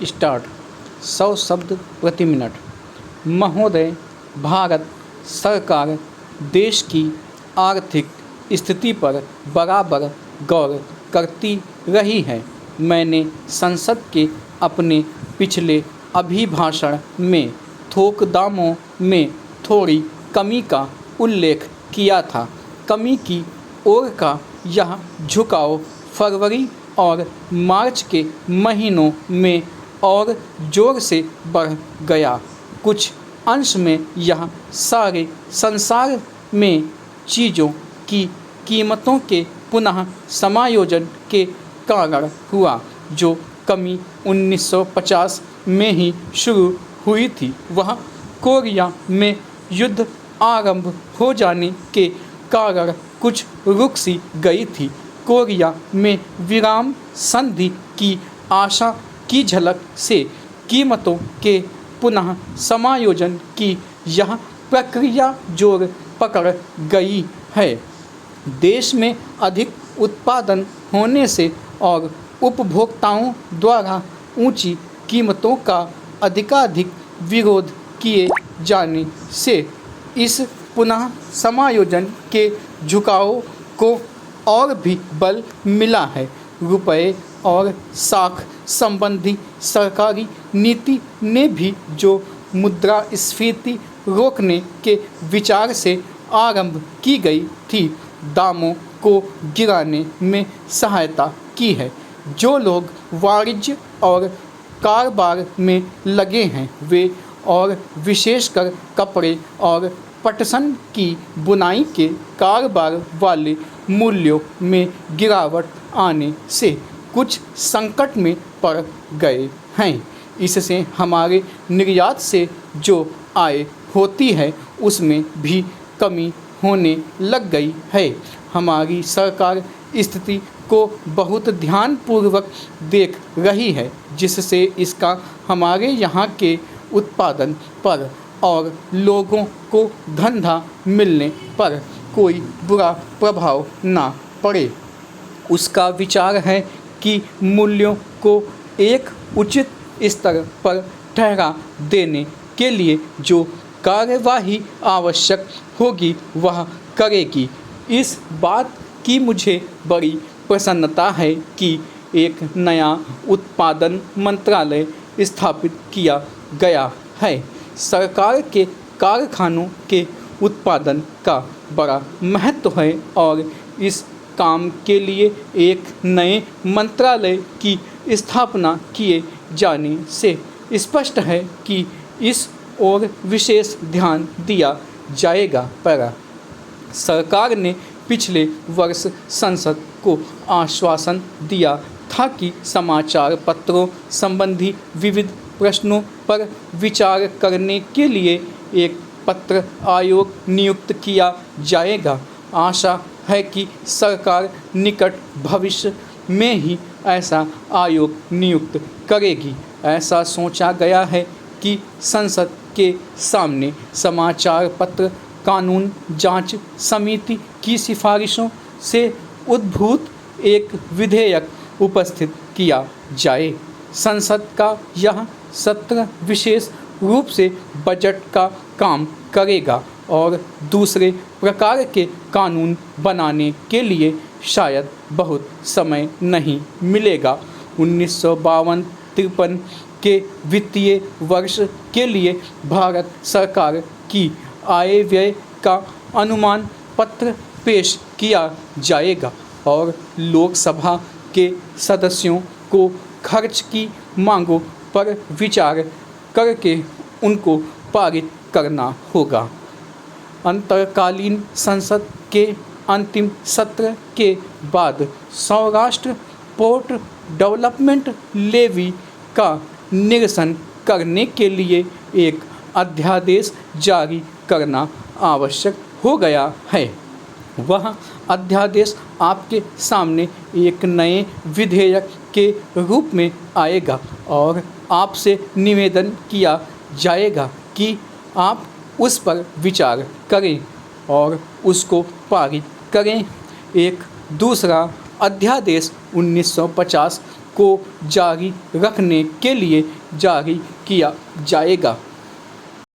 Start. 100 शब्द प्रति minute. महोदय, भारत सरकार देश की आर्थिक स्थिति पर बराबर गौर करती रही है। मैंने संसद के अपने पिछले अभिभाषण में थोक दामों में थोड़ी कमी का उल्लेख किया था। कमी की ओर का यह झुकाव फरवरी और मार्च के महीनों में और जोर से बढ़ गया। कुछ अंश में यह सारे संसार में चीज़ों की कीमतों के पुनः समायोजन के कारण हुआ, जो कमी 1950 में ही शुरू हुई थी। वह कोरिया में युद्ध आरंभ हो जाने के कारण कुछ रुक सी गई थी। कोरिया में विराम संधि की आशा की झलक से कीमतों के पुनः समायोजन की यह प्रक्रिया जोर पकड़ गई है। देश में अधिक उत्पादन होने से और उपभोक्ताओं द्वारा ऊंची कीमतों का अधिकाधिक विरोध किए जाने से इस पुनः समायोजन के झुकाव को और भी बल मिला है। रुपये और साख संबंधी सरकारी नीति ने भी, जो मुद्रास्फीति रोकने के विचार से आरंभ की गई थी, दामों को गिराने में सहायता की है। जो लोग वाणिज्य और कारोबार में लगे हैं, वे और विशेषकर कपड़े और पटसन की बुनाई के कारोबार वाले मूल्यों में गिरावट आने से कुछ संकट में पड़ गए हैं। इससे हमारे निर्यात से जो आय होती है, उसमें भी कमी होने लग गई है। हमारी सरकार स्थिति को बहुत ध्यानपूर्वक देख रही है, जिससे इसका हमारे यहाँ के उत्पादन पर और लोगों को धंधा मिलने पर कोई बुरा प्रभाव ना पड़े। उसका विचार है कि मूल्यों को एक उचित स्तर पर ठहरा देने के लिए जो कार्यवाही आवश्यक होगी वह करेगी। इस बात की मुझे बड़ी प्रसन्नता है कि एक नया उत्पादन मंत्रालय स्थापित किया गया है। सरकार के कारखानों के उत्पादन का बड़ा महत्व है और इस काम के लिए एक नए मंत्रालय की स्थापना किए जाने से स्पष्ट है कि इस ओर विशेष ध्यान दिया जाएगा। पर सरकार ने पिछले वर्ष संसद को आश्वासन दिया था कि समाचार पत्रों संबंधी विविध प्रश्नों पर विचार करने के लिए एक पत्र आयोग नियुक्त किया जाएगा। आशा है कि सरकार निकट भविष्य में ही ऐसा आयोग नियुक्त करेगी। ऐसा सोचा गया है कि संसद के सामने समाचार पत्र कानून जांच समिति की सिफारिशों से उद्भूत एक विधेयक उपस्थित किया जाए। संसद का यह सत्र विशेष रूप से बजट का काम करेगा और दूसरे प्रकार के कानून बनाने के लिए शायद बहुत समय नहीं मिलेगा। 1952-53 के वित्तीय वर्ष के लिए भारत सरकार की आय व्यय का अनुमान पत्र पेश किया जाएगा और लोकसभा के सदस्यों को खर्च की मांगों पर विचार करके उनको पारित करना होगा। अंतरकालीन संसद के अंतिम सत्र के बाद सौराष्ट्र पोर्ट डेवलपमेंट लेवी का निरसन करने के लिए एक अध्यादेश जारी करना आवश्यक हो गया है। वह अध्यादेश आपके सामने एक नए विधेयक के रूप में आएगा और आपसे निवेदन किया जाएगा कि आप उस पर विचार करें और उसको पारित करें। एक दूसरा अध्यादेश 1950 को जारी रखने के लिए जारी किया जाएगा।